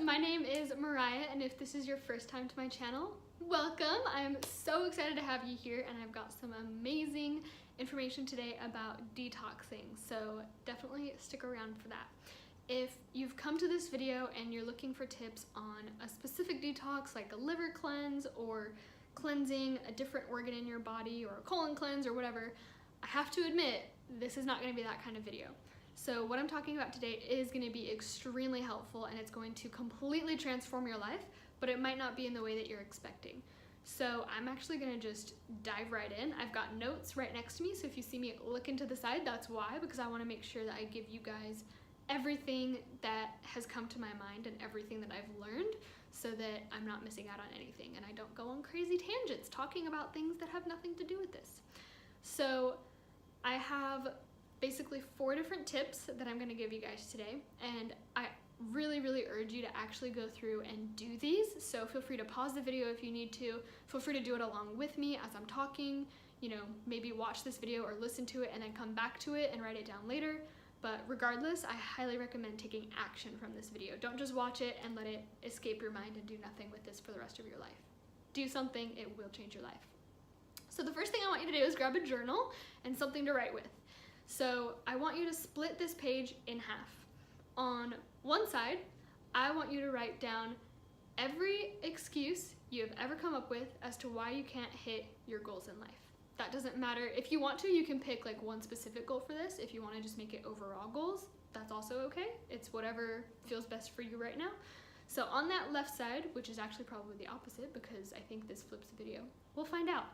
my name is Mariah, and if this is your first time to my channel, welcome. I'm so excited to have you here, and I've got some amazing information today about detoxing, so definitely stick around for that. If you've come to this video and you're looking for tips on a specific detox, like a liver cleanse or cleansing a different organ in your body or a colon cleanse or whatever, I have to admit, this is not going to be that kind of video. So what I'm talking about today is going to be extremely helpful, and it's going to completely transform your life, but it might not be in the way that you're expecting. So I'm actually going to just dive right in. I've got notes right next to me, so if you see me looking to the side, that's why, because I want to make sure that I give you guys everything that has come to my mind and everything that I've learned, so that I'm not missing out on anything and I don't go on crazy tangents talking about things that have nothing to do with this. So I have basically 4 different tips that I'm going to give you guys today, and I really urge you to actually go through and do these. So feel free to pause the video if you need to. Feel free to do it along with me as I'm talking. You know, maybe watch this video or listen to it and then come back to it and write it down later. But regardless, I highly recommend taking action from this video. Don't just watch it and let it escape your mind and do nothing with this for the rest of your life. Do something, it will change your life. So the first thing I want you to do is grab a journal and something to write with. So I want you to split this page in half. On one side, I want you to write down every excuse you have ever come up with as to why you can't hit your goals in life. That doesn't matter. If you want to, you can pick like one specific goal for this. If you want to just make it overall goals, that's also okay. It's whatever feels best for you right now. So on that left side, which is actually probably the opposite because I think this flips the video, we'll find out.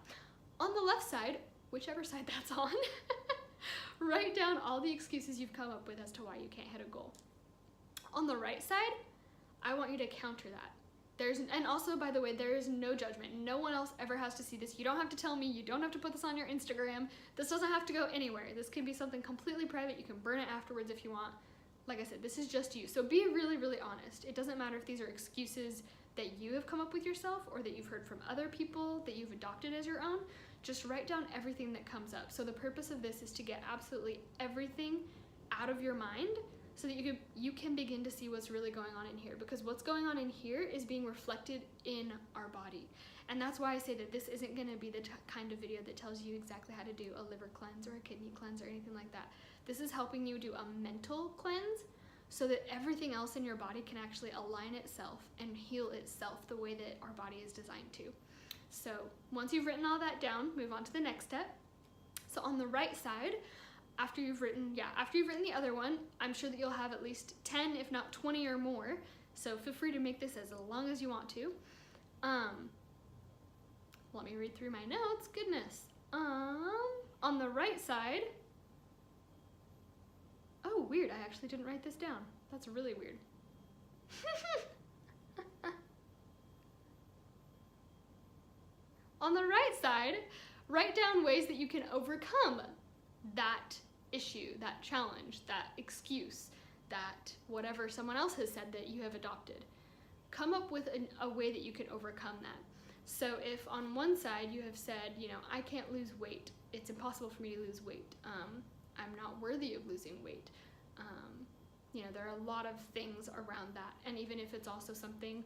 On the left side, whichever side that's on, write down all the excuses you've come up with as to why you can't hit a goal. On the right side, I want you to counter that. And also, by the way, there is no judgment. No one else ever has to see this. You don't have to tell me. You don't have to put this on your Instagram. This doesn't have to go anywhere. This can be something completely private. You can burn it afterwards if you want. Like I said, this is just you. So be really honest. It doesn't matter if these are excuses that you have come up with yourself or that you've heard from other people that you've adopted as your own. Just write down everything that comes up. So the purpose of this is to get absolutely everything out of your mind so that you can begin to see what's really going on in here, because what's going on in here is being reflected in our body. And that's why I say that this isn't going to be the kind of video that tells you exactly how to do a liver cleanse or a kidney cleanse or anything like that. This is helping you do a mental cleanse so that everything else in your body can actually align itself and heal itself the way that our body is designed to. So once you've written all that down, move on to the next step. So on the right side, after you've written the other one, I'm sure that you'll have at least 10, if not 20 or more. So feel free to make this as long as you want to. Let me read through my notes, goodness. On the right side, oh, weird, I actually didn't write this down. That's really weird. On the right side, write down ways that you can overcome that issue, that challenge, that excuse, that whatever someone else has said that you have adopted. Come up with a way that you can overcome that. So if on one side you have said, you know, I can't lose weight, it's impossible for me to lose weight, I'm not worthy of losing weight, you know, there are a lot of things around that. And even if it's also something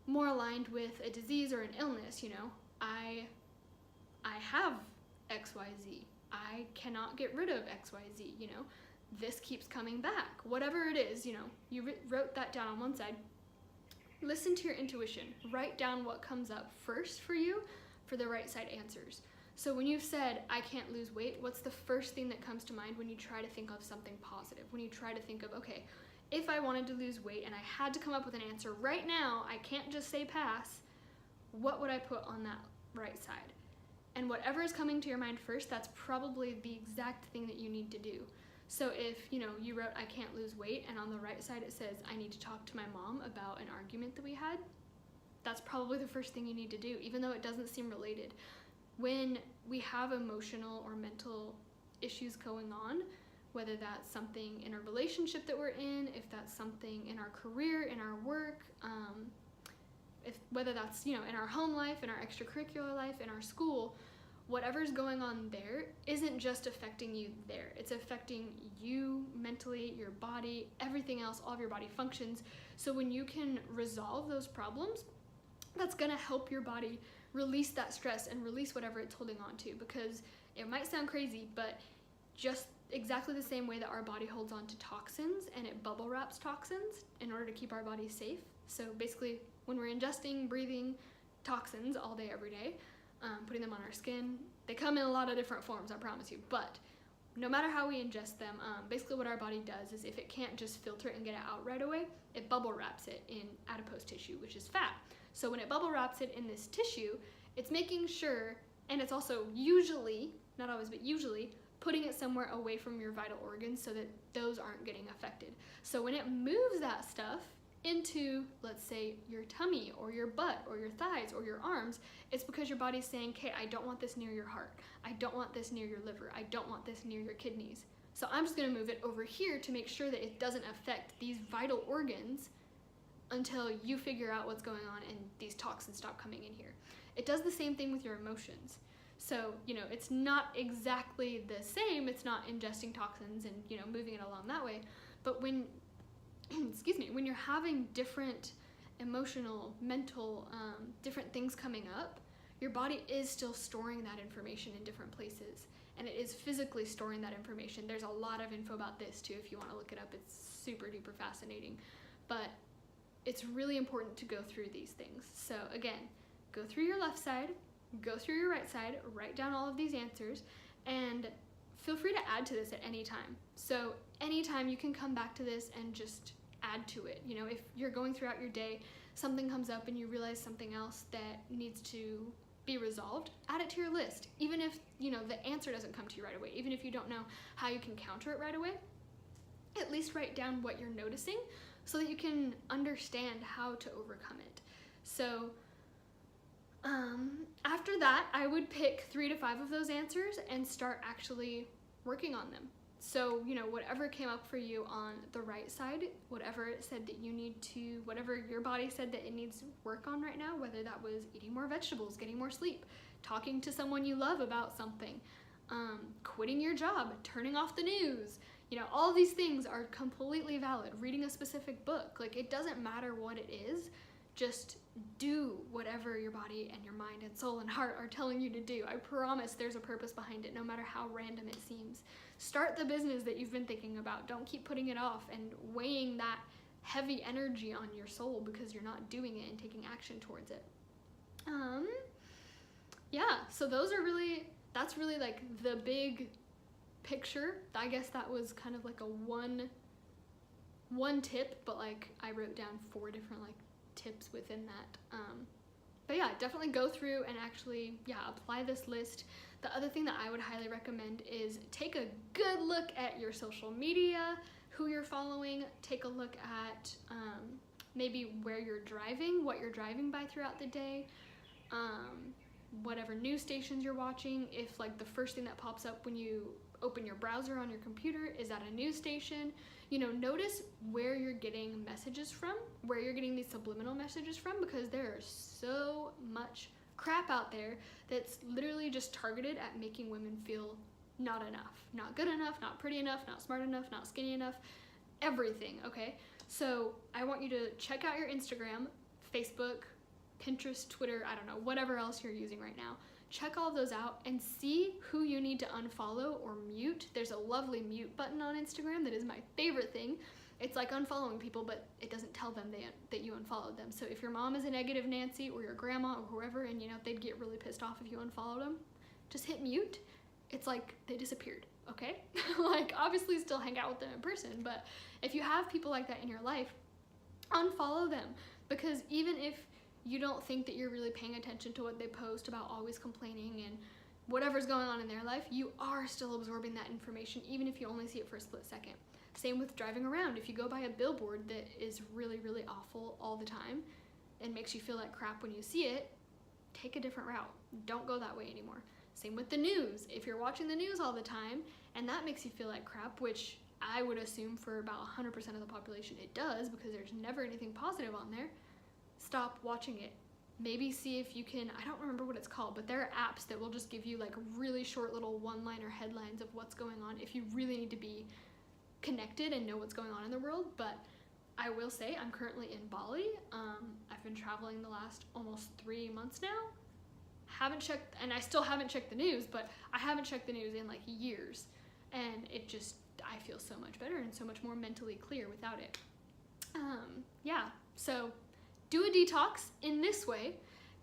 more aligned with a disease or an illness, you know, I have XYZ. I cannot get rid of XYZ, you know, this keeps coming back. Whatever it is, you know, you wrote that down on one side. Listen to your intuition. Write down what comes up first for you for the right side answers. So when you've said, I can't lose weight, what's the first thing that comes to mind when you try to think of something positive? When you try to think of, okay, if I wanted to lose weight and I had to come up with an answer right now, I can't just say pass, what would I put on that right side? And whatever is coming to your mind first, that's probably the exact thing that you need to do. So if, you know, you wrote, I can't lose weight, and on the right side it says, I need to talk to my mom about an argument that we had, that's probably the first thing you need to do, even though it doesn't seem related. When we have emotional or mental issues going on, whether that's something in a relationship that we're in, if that's something in our career, in our work, whether that's, you know, in our home life, in our extracurricular life, in our school, whatever's going on there isn't just affecting you there. It's affecting you mentally, your body, everything else, all of your body functions. So when you can resolve those problems, that's gonna help your body release that stress and release whatever it's holding on to, because it might sound crazy, but just exactly the same way that our body holds on to toxins and it bubble wraps toxins in order to keep our body safe. So basically, when we're ingesting, breathing toxins all day, every day, putting them on our skin, they come in a lot of different forms, I promise you, but no matter how we ingest them, basically what our body does is if it can't just filter it and get it out right away, it bubble wraps it in adipose tissue, which is fat. So when it bubble wraps it in this tissue, it's making sure, and it's also usually, not always, but usually, putting it somewhere away from your vital organs so that those aren't getting affected. So when it moves that stuff into, let's say, your tummy or your butt or your thighs or your arms, it's because your body's saying, okay, I don't want this near your heart. I don't want this near your liver. I don't want this near your kidneys. So I'm just gonna move it over here to make sure that it doesn't affect these vital organs until you figure out what's going on and these toxins stop coming in here. It does the same thing with your emotions. So, it's not exactly the same. It's not ingesting toxins and, moving it along that way. But when, when you're having different emotional, mental, different things coming up, your body is still storing that information in different places. And it is physically storing that information. There's a lot of info about this too. If you want to look it up, it's super duper fascinating. But it's really important to go through these things. So again, go through your left side, go through your right side, write down all of these answers, and feel free to add to this at any time. So anytime you can come back to this and just add to it. If you're going throughout your day, something comes up and you realize something else that needs to be resolved, add it to your list. Even if, the answer doesn't come to you right away, even if you don't know how you can counter it right away, at least write down what you're noticing so that you can understand how to overcome it. So after that, I would pick 3 to 5 of those answers and start actually working on them. So, whatever came up for you on the right side, whatever it said that you need to, whatever your body said that it needs work on right now, whether that was eating more vegetables, getting more sleep, talking to someone you love about something, quitting your job, turning off the news, all these things are completely valid. Reading a specific book, it doesn't matter what it is, just do whatever your body and your mind and soul and heart are telling you to do. I promise there's a purpose behind it, no matter how random it seems. Start the business that you've been thinking about. Don't keep putting it off and weighing that heavy energy on your soul because you're not doing it and taking action towards it. Yeah, so that's really like the big picture. I guess that was kind of like a one tip, but I wrote down 4 different tips within that. But yeah, definitely go through and actually, apply this list. The other thing that I would highly recommend is take a good look at your social media, who you're following, take a look at maybe where you're driving, what you're driving by throughout the day, whatever news stations you're watching. If the first thing that pops up when you open your browser on your computer is at a news station, notice where you're getting messages from, where you're getting these subliminal messages from, because there is so much crap out there that's literally just targeted at making women feel not enough, not good enough, not pretty enough, not smart enough, not skinny enough, everything, okay? So I want you to check out your Instagram, Facebook, Pinterest, Twitter, I don't know, whatever else you're using right now. Check all of those out and see who you need to unfollow or mute. There's a lovely mute button on Instagram that is my favorite thing. It's like unfollowing people, but it doesn't tell them that you unfollowed them. So if your mom is a negative Nancy or your grandma or whoever, and they'd get really pissed off if you unfollowed them, just hit mute. It's like they disappeared, okay? Obviously still hang out with them in person, but if you have people like that in your life, unfollow them, because even if you don't think that you're really paying attention to what they post about always complaining and whatever's going on in their life, you are still absorbing that information, even if you only see it for a split second. Same with driving around. If you go by a billboard that is really, really awful all the time and makes you feel like crap when you see it, take a different route. Don't go that way anymore. Same with the news. If you're watching the news all the time and that makes you feel like crap, which I would assume for about 100% of the population it does, because there's never anything positive on there, stop watching it. maybe see if you can, I don't remember what it's called, but there are apps that will just give you like really short little one-liner headlines of what's going on if you really need to be connected and know what's going on in the world. But I will say I'm currently in Bali. I've been traveling the last almost 3 months now. Haven't checked, and I still haven't checked the news, but I haven't checked the news in like years. And it just, I feel so much better and so much more mentally clear without it. Yeah, so do a detox in this way.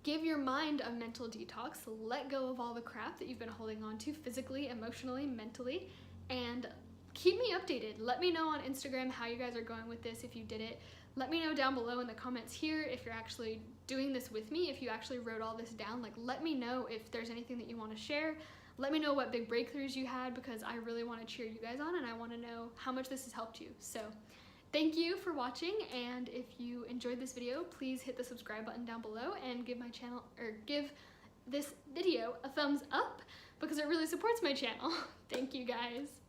Give your mind a mental detox. Let go of all the crap that you've been holding on to physically, emotionally, mentally, and keep me updated. Let me know on Instagram how you guys are going with this, if you did it. Let me know down below in the comments here if you're actually doing this with me, if you actually wrote all this down. Like, let me know if there's anything that you want to share. Let me know what big breakthroughs you had, because I really want to cheer you guys on and I want to know how much this has helped you. So thank you for watching, and if you enjoyed this video, please hit the subscribe button down below and give my channel, or give this video a thumbs up, because it really supports my channel. Thank you guys.